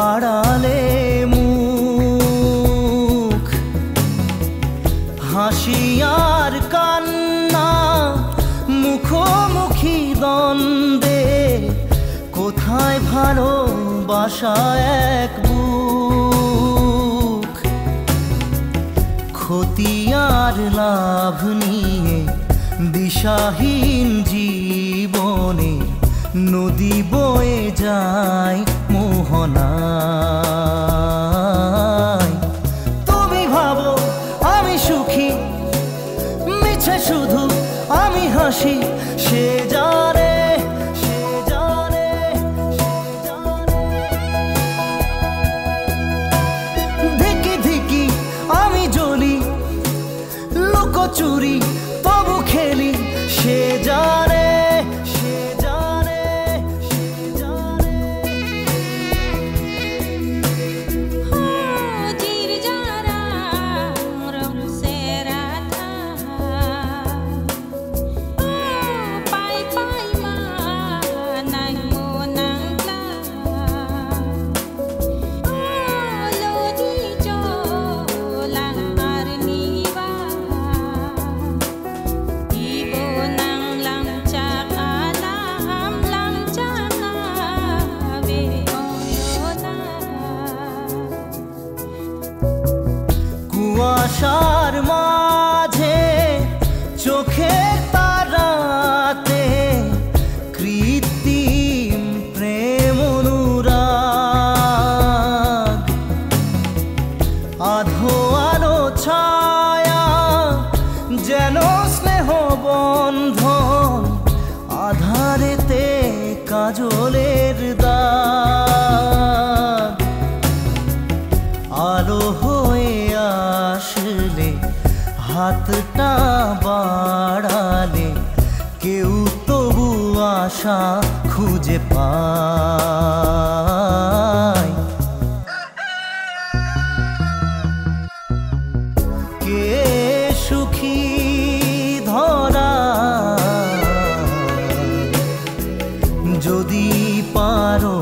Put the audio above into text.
আড়ালে মুখ, হাসি আর কান্না মুখোমুখি দ্বন্দ্বে, কোথায় ভালোবাসা এক বুক। ক্ষতি আর লাভ নিয়ে দিশাহীন জীবনে নদী বয়ে যায় মোহনায়। তুমি ভাবো আমি সুখী, মিছে শুধু আমি হাসি, সে জানে সে জানে সে জানে। ধিকি ধিকি আমি জ্বলি, লুকোচুরি তবু খেলি, সে জানে সে জানে সে জানে। Jir jarang rong serata, pai pai ma nang mo nang la, lo di jo lang arni ba, ibo nang lang chak alam lang chak ave oyo na. কুয়াশার মাঝে চোখের তারাতে কৃত্রিম প্রেম অনুরাগ, আধো আলো ছায়া যেন স্নেহ বন্ধন, আধারেতে কাজলের দাগ। আলো হয়ে আসলে হাতটা বাড়ালে কেউ তবু আশা খুঁজে পায়। কে সুখী ধরা যদি পারো